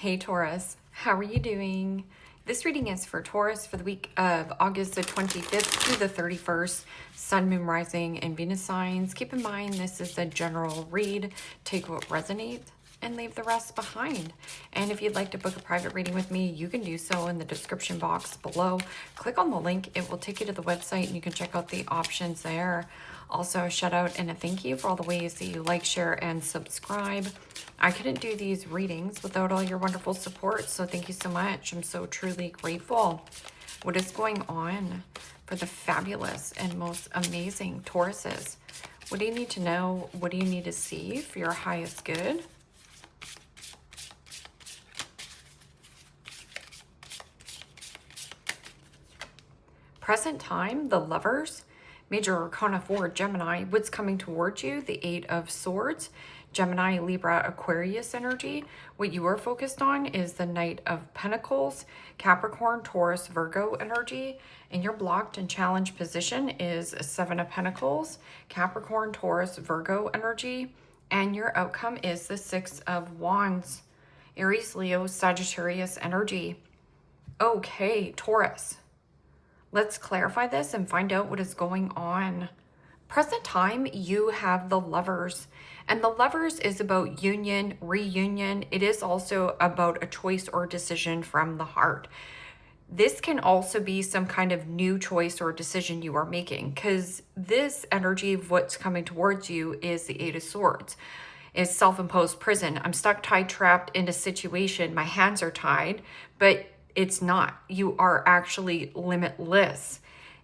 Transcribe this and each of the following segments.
Hey Taurus, how are you doing? This reading is for Taurus for the week of August the 25th to the 31st, Sun, Moon, Rising, and Venus signs. Keep in mind this is a general read. Take what resonates and leave the rest behind. And if you'd like to book a private reading with me, you can do so in the description box below. Click on the link. It will take you to the website and you can check out the options there. Also, a shout out and a thank you for all the ways that you like, share, and subscribe. I couldn't do these readings without all your wonderful support, so thank you so much. I'm so truly grateful. What is going on for the fabulous and most amazing Tauruses? What do you need to know? What do you need to see for your highest good? Present time, the Lovers. Major Arcana 4, Gemini. What's coming towards you? The Eight of Swords. Gemini, Libra, Aquarius energy. What you are focused on is the Knight of Pentacles. Capricorn, Taurus, Virgo energy. And your blocked and challenged position is Seven of Pentacles. Capricorn, Taurus, Virgo energy. And your outcome is the Six of Wands. Aries, Leo, Sagittarius energy. Okay, Taurus. Let's clarify this and find out what is going on. Present time, you have the Lovers. And the Lovers is about union, reunion. It is also about a choice or decision from the heart. This can also be some kind of new choice or decision you are making, because this energy of what's coming towards you is the Eight of Swords. Is self-imposed prison. I'm stuck, tied, trapped in a situation. My hands are tied, but it's not. You are actually limitless.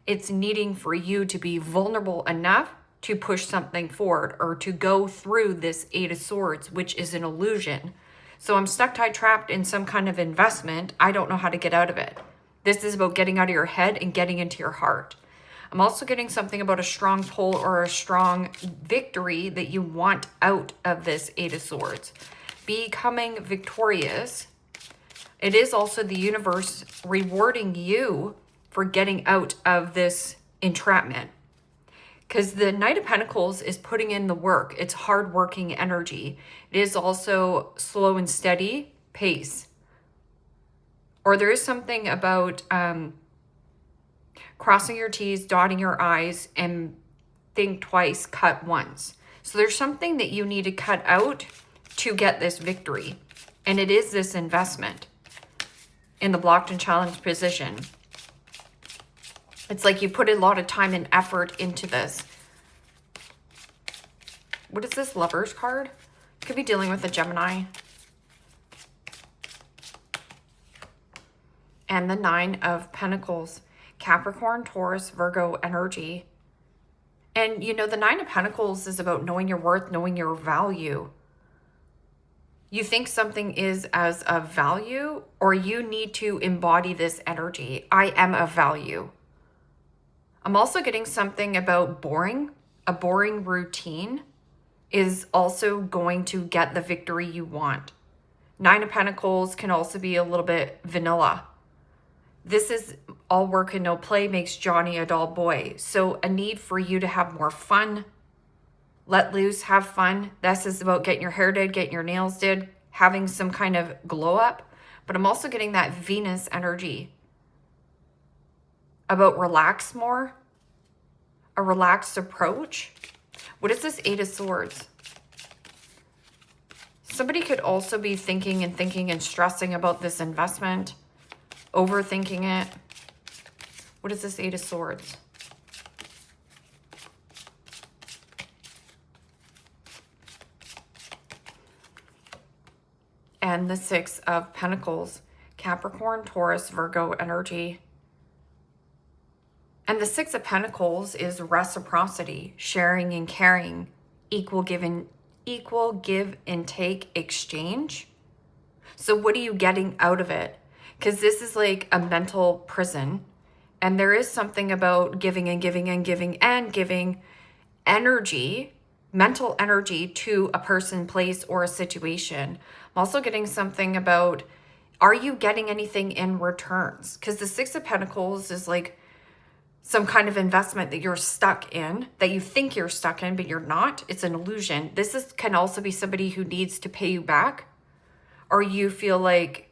It's needing for you to be vulnerable enough to push something forward or to go through this Eight of Swords, which is an illusion. So I'm stuck, tied, trapped in some kind of investment. I don't know how to get out of it. This is about getting out of your head and getting into your heart. I'm also getting something about a strong pull or a strong victory that you want out of this Eight of Swords. Becoming victorious. It is also the universe rewarding you for getting out of this entrapment. Because the Knight of Pentacles is putting in the work. It's hard-working energy. It is also slow and steady pace. Or there is something about crossing your T's, dotting your I's, and think twice, cut once. So there's something that you need to cut out to get this victory. And it is this investment in the blocked and challenged position. It's like you put a lot of time and effort into this. What is this Lovers card? Could be dealing with a Gemini. And the Nine of Pentacles. Capricorn, Taurus, Virgo energy. And you know, the Nine of Pentacles is about knowing your worth, knowing your value. You think something is as of value, or you need to embody this energy. I am of value. I'm also getting something about boring. A boring routine is also going to get the victory you want. Nine of Pentacles can also be a little bit vanilla. This is all work and no play makes Johnny a dull boy. So a need for you to have more fun. Let loose, have fun. This is about getting your hair did, getting your nails did, having some kind of glow up. But I'm also getting that Venus energy about relax more, a relaxed approach. What is this Eight of Swords? Somebody could also be thinking and stressing about this investment, overthinking it. What is this Eight of Swords? And the Six of Pentacles, Capricorn, Taurus, Virgo energy. And the Six of Pentacles is reciprocity, sharing and caring, equal give and take exchange. So what are you getting out of it? Because this is like a mental prison. And there is something about giving and giving and giving and giving energy, mental energy to a person, place, or a situation. I'm also getting something about, are you getting anything in returns? Because the Six of Pentacles is like some kind of investment that you're stuck in, that you think you're stuck in, but you're not. It's an illusion. This can also be somebody who needs to pay you back. or you feel like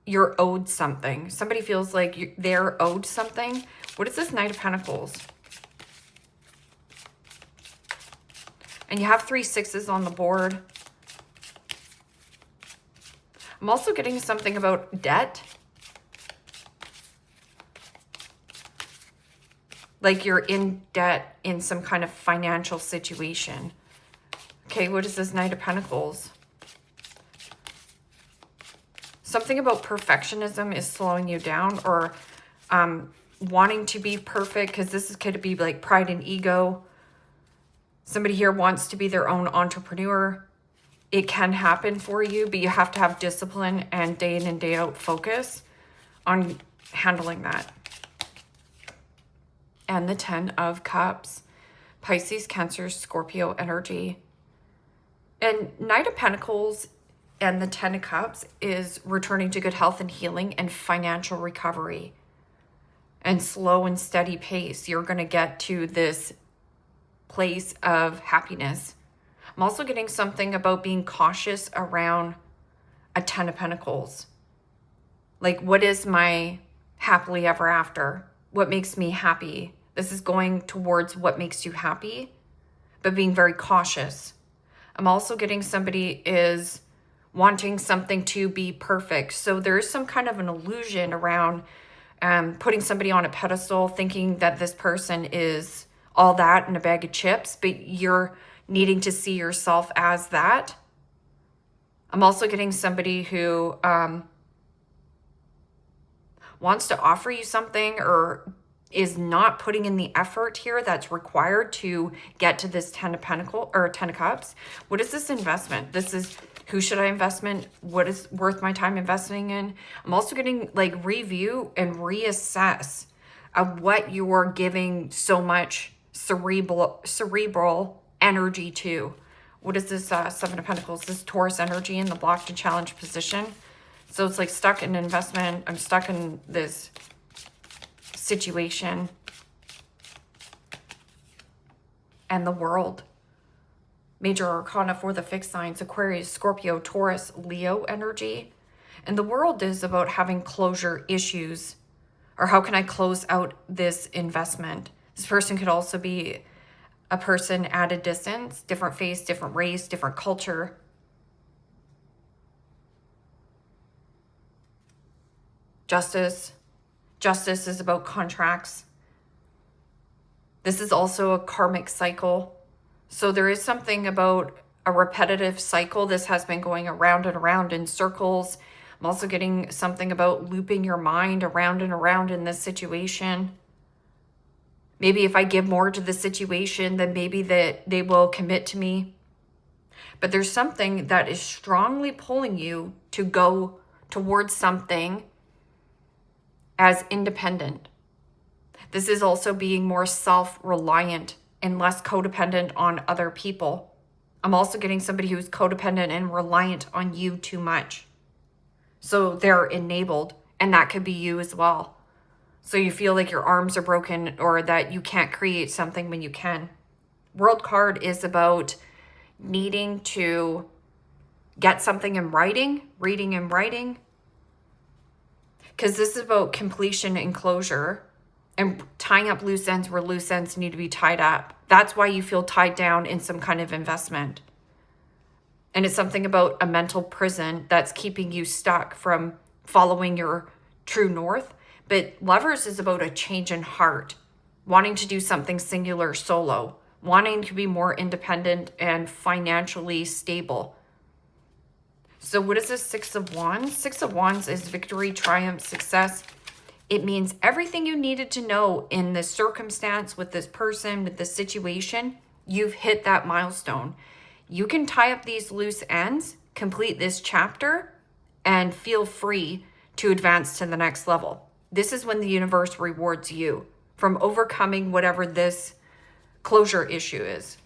you're owed something. Somebody feels like they're owed something. What is this Knight of Pentacles? And you have 3 6s on the board. I'm also getting something about debt. Like you're in debt in some kind of financial situation. Okay, what is this Knight of Pentacles? Something about perfectionism is slowing you down, or wanting to be perfect, because this could be like pride and ego. Somebody here wants to be their own entrepreneur. It can happen for you, but you have to have discipline and day in and day out focus on handling that. And the 10 of Cups, Pisces, Cancer, Scorpio energy. And Knight of Pentacles and the 10 of Cups is returning to good health and healing and financial recovery. And slow and steady pace. You're going to get to this place of happiness. I'm also getting something about being cautious around a 10 of Pentacles. Like, what is my happily ever after? What makes me happy? This is going towards what makes you happy, but being very cautious. I'm also getting somebody is wanting something to be perfect. So there is some kind of an illusion around putting somebody on a pedestal, thinking that this person is all that in a bag of chips, but you're needing to see yourself as that. I'm also getting somebody who wants to offer you something or is not putting in the effort here that's required to get to this 10 of Pentacles or 10 of Cups. What is this investment? This is, who should I invest in? What is worth my time investing in? I'm also getting like review and reassess of what you are giving so much cerebral energy to. What is this 7 of Pentacles? This Taurus energy in the blocked and challenged position. So it's like stuck in investment. I'm stuck in this situation. And the World. Major Arcana for the fixed signs, Aquarius, Scorpio, Taurus, Leo energy. And the World is about having closure issues, or how can I close out this investment? This person could also be a person at a distance, different face, different race, different culture. Justice. Justice is about contracts. This is also a karmic cycle. So there is something about a repetitive cycle. This has been going around and around in circles. I'm also getting something about looping your mind around and around in this situation. Maybe if I give more to the situation, then maybe that they will commit to me. But there's something that is strongly pulling you to go towards something as independent. This is also being more self-reliant and less codependent on other people. I'm also getting somebody who's codependent and reliant on you too much. So they're enabled, and that could be you as well. So you feel like your arms are broken or that you can't create something when you can. World card is about needing to get something in writing, reading and writing. Because this is about completion and closure and tying up loose ends where loose ends need to be tied up. That's why you feel tied down in some kind of investment. And it's something about a mental prison that's keeping you stuck from following your true north. But Lovers is about a change in heart, wanting to do something singular solo, wanting to be more independent and financially stable. So what is this 6 of Wands? 6 of Wands is victory, triumph, success. It means everything you needed to know in this circumstance, with this person, with this situation, you've hit that milestone. You can tie up these loose ends, complete this chapter, and feel free to advance to the next level. This is when the universe rewards you from overcoming whatever this closure issue is.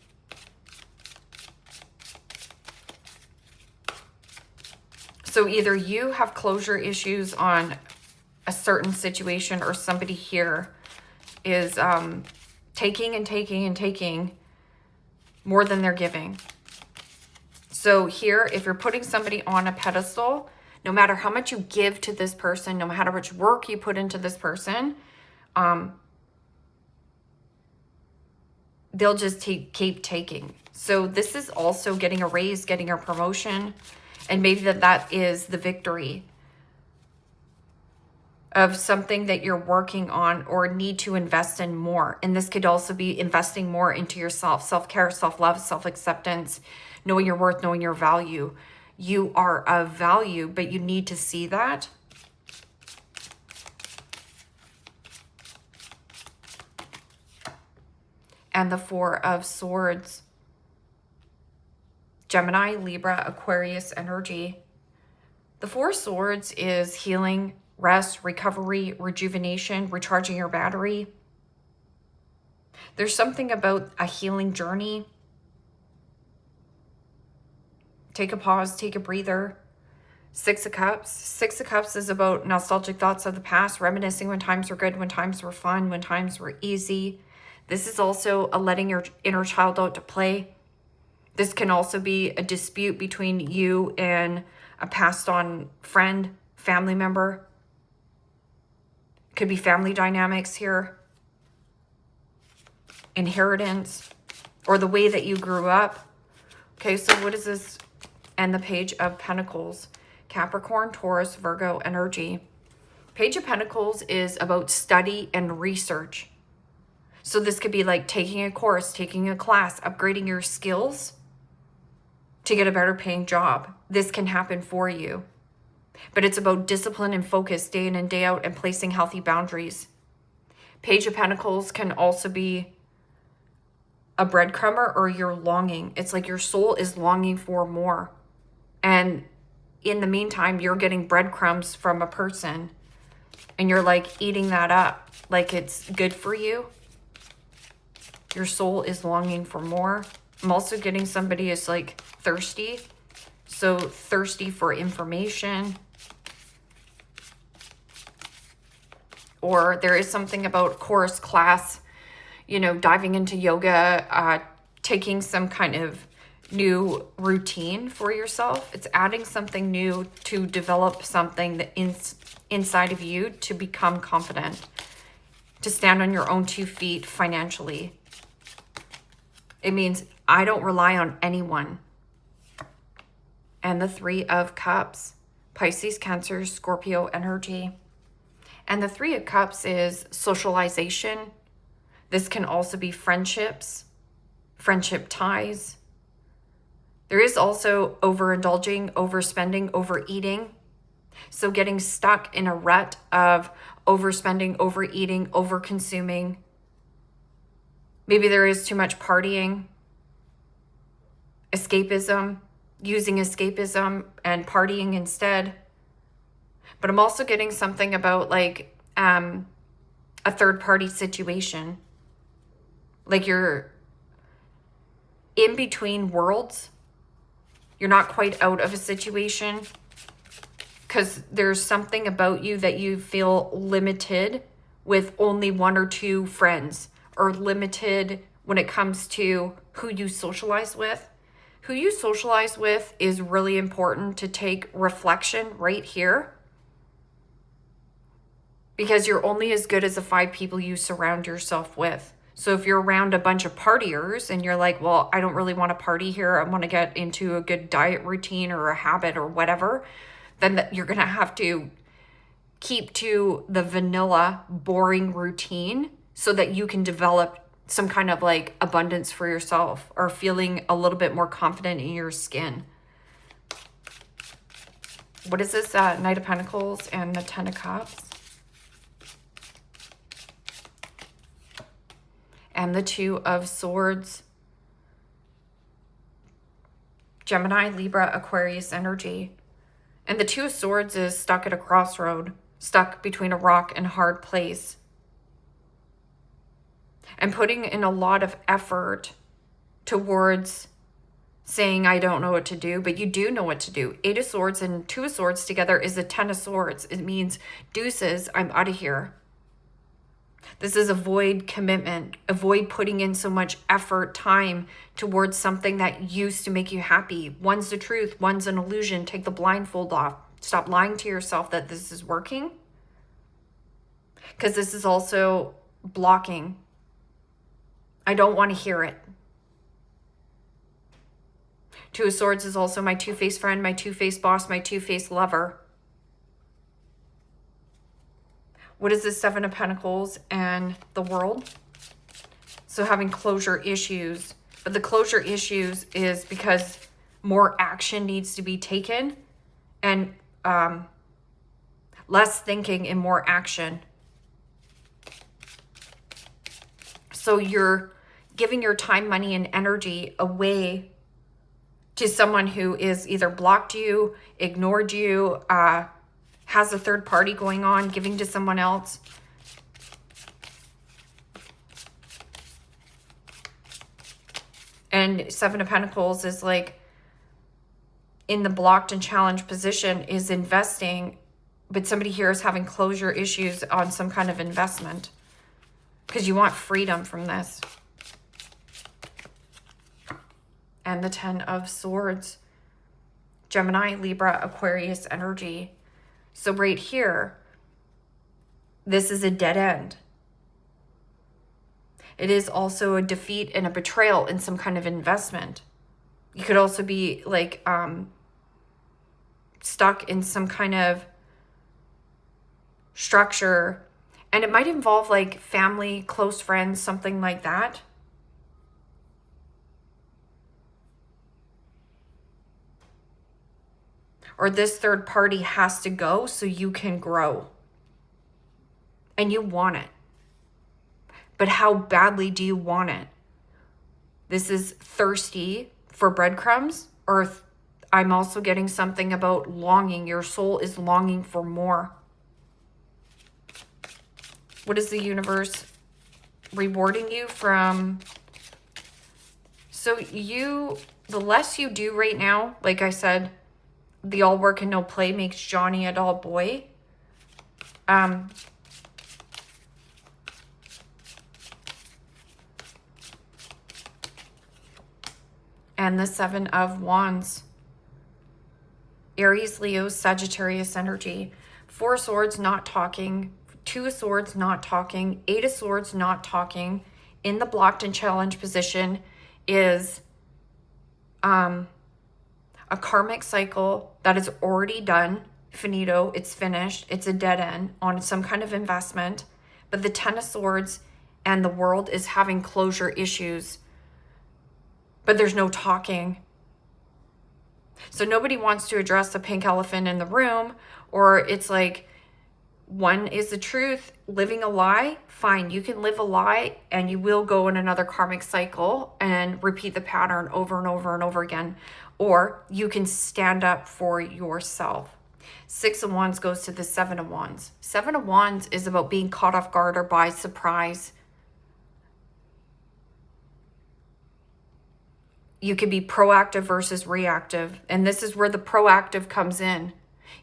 So either you have closure issues on a certain situation, or somebody here is taking and taking and taking more than they're giving. So here, if you're putting somebody on a pedestal, no matter how much you give to this person, no matter how much work you put into this person, they'll just keep taking. So this is also getting a raise, getting a promotion, and maybe that is the victory of something that you're working on or need to invest in more. And this could also be investing more into yourself, self-care, self-love, self-acceptance, knowing your worth, knowing your value. You are of value, but you need to see that. And the Four of Swords. Gemini, Libra, Aquarius energy. The Four of Swords is healing, rest, recovery, rejuvenation, recharging your battery. There's something about a healing journey. Take a pause, take a breather. Six of Cups. Six of Cups is about nostalgic thoughts of the past, reminiscing when times were good, when times were fun, when times were easy. This is also a letting your inner child out to play. This can also be a dispute between you and a passed on friend, family member. Could be family dynamics here. Inheritance, or the way that you grew up. Okay, so what is this? And the Page of Pentacles. Capricorn, Taurus, Virgo energy. Page of Pentacles is about study and research. So this could be like taking a course, taking a class, upgrading your skills to get a better paying job. This can happen for you. But it's about discipline and focus day in and day out and placing healthy boundaries. Page of Pentacles can also be a breadcrumber or you're longing. It's like your soul is longing for more. And in the meantime, you're getting breadcrumbs from a person and you're like eating that up like it's good for you. Your soul is longing for more. I'm also getting somebody is like thirsty. So thirsty for information. Or there is something about course, class, you know, diving into yoga, taking some kind of new routine for yourself. It's adding something new to develop something that inside of you to become confident, to stand on your own 2 feet financially. It means I don't rely on anyone. And the Three of Cups, Pisces, Cancer, Scorpio energy. And the Three of Cups is socialization. This can also be friendships, friendship ties. There is also overindulging, overspending, overeating. So getting stuck in a rut of overspending, overeating, overconsuming. Maybe there is too much partying, escapism, using escapism and partying instead. But I'm also getting something about like a third party situation. Like you're in between worlds. You're not quite out of a situation because there's something about you that you feel limited with only 1 or 2 friends, or limited when it comes to who you socialize with. Who you socialize with is really important to take reflection right here, because you're only as good as the 5 people you surround yourself with. So if you're around a bunch of partiers and you're like, well, I don't really want to party here, I want to get into a good diet routine or a habit or whatever, then you're going to have to keep to the vanilla, boring routine so that you can develop some kind of like abundance for yourself or feeling a little bit more confident in your skin. What is this? Knight of Pentacles and the Ten of Cups. And the Two of Swords. Gemini, Libra, Aquarius energy. And the Two of Swords is stuck at a crossroad, stuck between a rock and a hard place. And putting in a lot of effort towards saying, I don't know what to do, but you do know what to do. 8 of Swords and 2 of Swords together is the 10 of Swords. It means deuces, I'm out of here. This is avoid commitment, avoid putting in so much effort, time towards something that used to make you happy. One's the truth, one's an illusion. Take the blindfold off. Stop lying to yourself that this is working. Because this is also blocking. I don't want to hear it. Two of Swords is also my two-faced friend, my two-faced boss, my two-faced lover. What is this Seven of Pentacles and the World? So having closure issues. But the closure issues is because more action needs to be taken and less thinking and more action. So you're giving your time, money, and energy away to someone who is either blocked you, ignored you, has a third party going on, giving to someone else. And Seven of Pentacles is like in the blocked and challenged position is investing, but somebody here is having closure issues on some kind of investment because you want freedom from this. And the Ten of Swords, Gemini, Libra, Aquarius energy. So right here, this is a dead end. It is also a defeat and a betrayal in some kind of investment. You could also be like stuck in some kind of structure. And it might involve like family, close friends, something like that. Or this third party has to go so you can grow. And you want it. But how badly do you want it? This is thirsty for breadcrumbs, or I'm also getting something about longing. Your soul is longing for more. What is the universe rewarding you from? So the less you do right now, like I said, the all work and no play makes Johnny a dull boy. And the Seven of Wands. Aries, Leo, Sagittarius energy. Four of Swords, not talking. Two of Swords, not talking. Eight of Swords, not talking. In the blocked and challenged position is a karmic cycle that is already done. Finito, it's finished. It's a dead end on some kind of investment. But the Ten of Swords and the World is having closure issues. But there's no talking. So nobody wants to address the pink elephant in the room, or it's like, one is the truth, living a lie. Fine, you can live a lie and you will go in another karmic cycle and repeat the pattern over and over and over again. Or you can stand up for yourself. Six of Wands goes to the Seven of Wands. Seven of Wands is about being caught off guard or by surprise. You could be proactive versus reactive. And this is where the proactive comes in.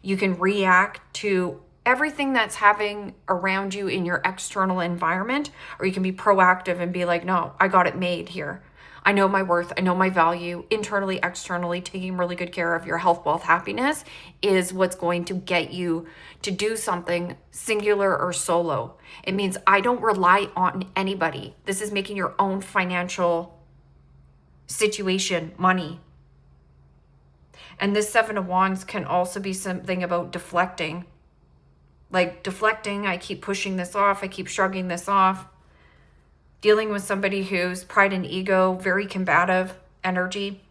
You can react to everything that's happening around you in your external environment, or you can be proactive and be like, no, I got it made here. I know my worth. I know my value. Internally, externally, taking really good care of your health, wealth, happiness is what's going to get you to do something singular or solo. It means I don't rely on anybody. This is making your own financial situation, money. And this Seven of Wands can also be something about deflecting. Like deflecting, I keep pushing this off. I keep shrugging this off. Dealing with somebody who's pride and ego, very combative energy.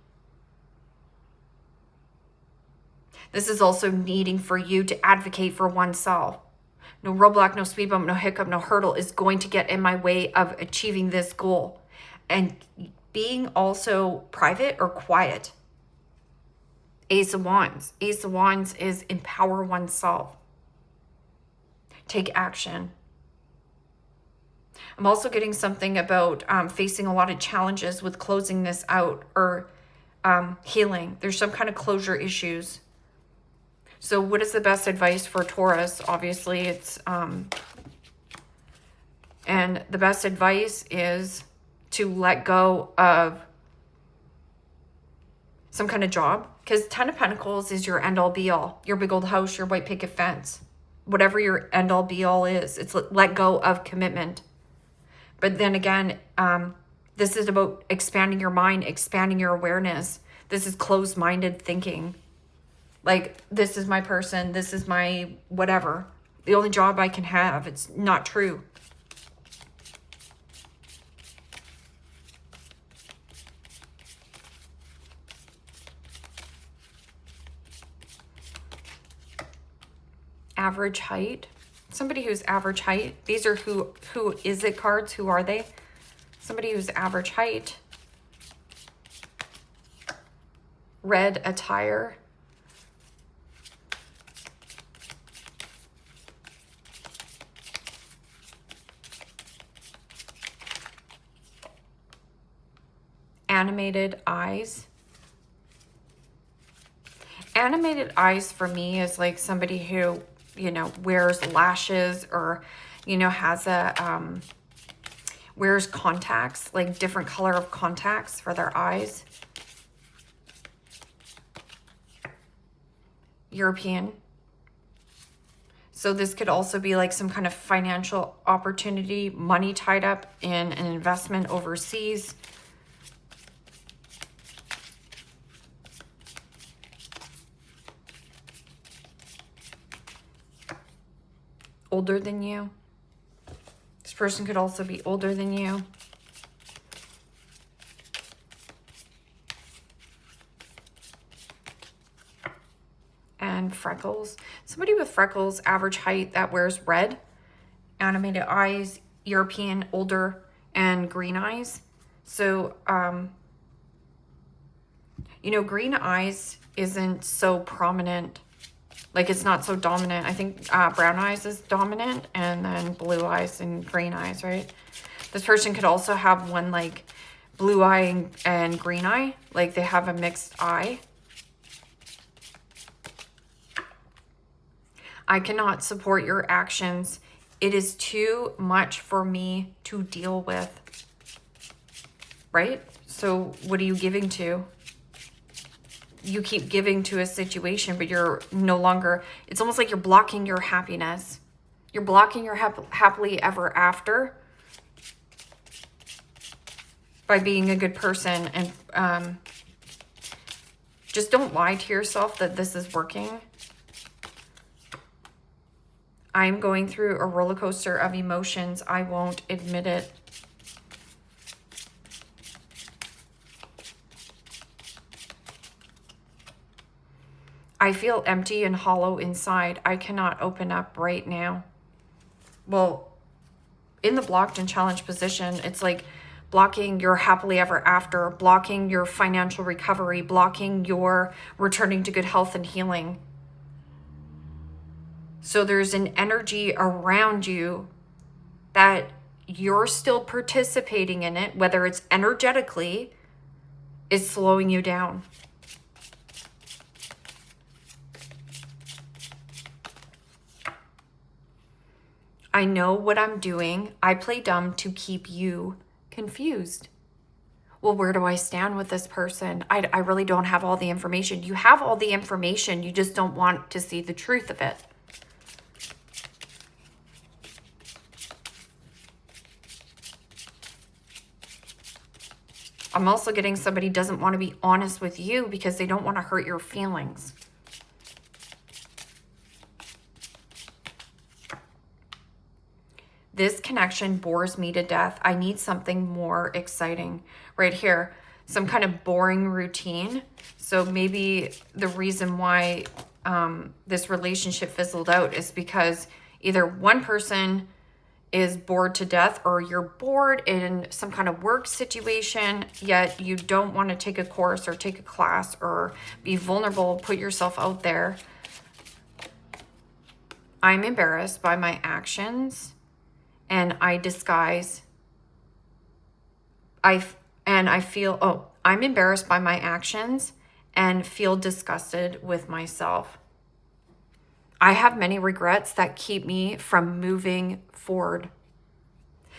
This is also needing for you to advocate for oneself. No roadblock, no speed bump, no hiccup, no hurdle is going to get in my way of achieving this goal. And being also private or quiet. Ace of Wands. Ace of Wands is empower oneself. Take action. I'm also getting something about facing a lot of challenges with closing this out or healing. There's some kind of closure issues. So what is the best advice for Taurus? Obviously, it's And the best advice is to let go of some kind of job, because 10 of Pentacles is your end all be all, your big old house, your white picket fence, whatever your end all be all is. It's let go of commitment. But then again, this is about expanding your mind, expanding your awareness. This is closed-minded thinking. Like, this is my person, this is my whatever. The only job I can have. It's not true. Average height. Somebody who's average height. These are who is it cards. Who are they? Somebody who's average height. Red attire. Animated eyes. Animated eyes for me is like somebody who, you know, wears lashes or, you know, has a, wears contacts, like different color of contacts for their eyes. European. So this could also be like some kind of financial opportunity, money tied up in an investment overseas. Older than you. This person could also be older than you. And freckles. Somebody with freckles, average height, that wears red. Animated eyes, European, older, and green eyes. So, you know, green eyes isn't so prominent. Like, it's not so dominant. I think brown eyes is dominant, and then blue eyes and green eyes, right? This person could also have one, like, blue eye and green eye. Like, they have a mixed eye. I cannot support your actions. It is too much for me to deal with. Right? So, what are you giving to? You keep giving to a situation, but you're no longer, it's almost like you're blocking your happiness. You're blocking your happily ever after by being a good person. And just don't lie to yourself that this is working. I'm going through a roller coaster of emotions. I won't admit it. I feel empty and hollow inside. I cannot open up right now. Well, in the blocked and challenged position, it's like blocking your happily ever after, blocking your financial recovery, blocking your returning to good health and healing. So there's an energy around you that you're still participating in it, whether it's energetically, is slowing you down. I know what I'm doing. I play dumb to keep you confused. Well, where do I stand with this person? I really don't have all the information. You have all the information. You just don't want to see the truth of it. I'm also getting somebody doesn't want to be honest with you because they don't want to hurt your feelings. This connection bores me to death. I need something more exciting. Right here, some kind of boring routine. So maybe the reason why this relationship fizzled out is because either one person is bored to death or you're bored in some kind of work situation, yet you don't want to take a course or take a class or be vulnerable, put yourself out there. I'm embarrassed by my actions. And I disguise. I'm embarrassed by my actions and feel disgusted with myself. I have many regrets that keep me from moving forward.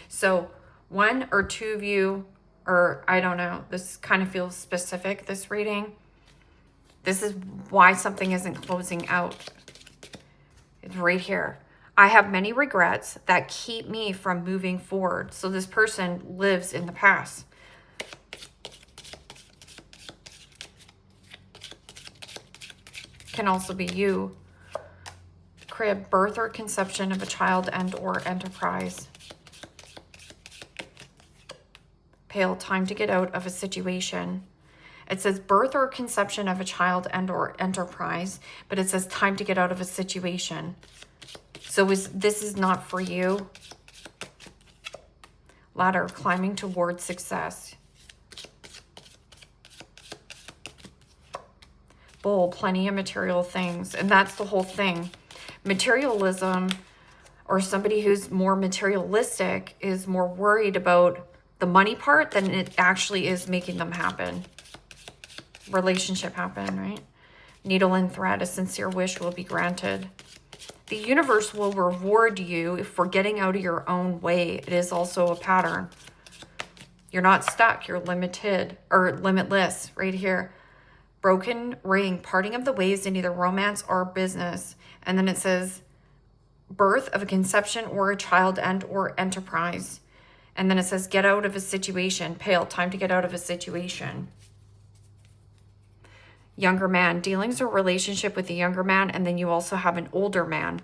So one or two of you, or I don't know, this kind of feels specific, this reading. This is why something isn't closing out. It's right here. I have many regrets that keep me from moving forward. So this person lives in the past. Can also be you. Crib, birth or conception of a child and or enterprise. Pale, time to get out of a situation. It says birth or conception of a child and or enterprise, but it says time to get out of a situation. So this is not for you. Ladder, climbing towards success. Bull, plenty of material things. And that's the whole thing. Materialism, or somebody who's more materialistic, is more worried about the money part than it actually is making them happen. Relationship happen, right? Needle and thread, a sincere wish will be granted. The universe will reward you for getting out of your own way. It is also a pattern. You're not stuck. You're limited or limitless right here. Broken ring, parting of the ways in either romance or business. And then it says birth of a conception or a child and or enterprise. And then it says get out of a situation. Pale, time to get out of a situation. Younger man, dealings or relationship with a younger man, and then you also have an older man.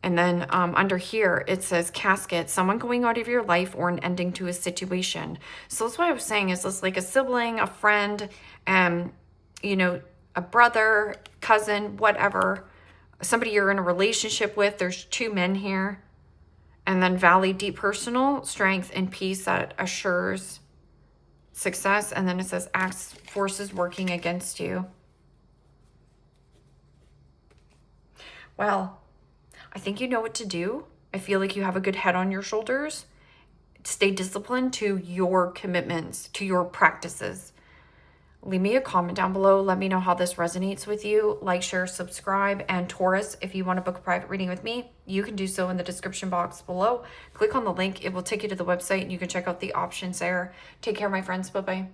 And then under here, it says casket, someone going out of your life or an ending to a situation. So that's what I was saying, is this like a sibling, a friend, you know, a brother, cousin, whatever, somebody you're in a relationship with. There's two men here. And then valley, deep personal strength and peace that assures success. And then it says acts forces working against you. Well, I think you know what to do. I feel like you have a good head on your shoulders. Stay disciplined to your commitments, to your practices. Leave me a comment down below. Let me know how this resonates with you. Like, share, subscribe. And Taurus, if you want to book a private reading with me, you can do so in the description box below. Click on the link. It will take you to the website and you can check out the options there. Take care, my friends. Bye-bye.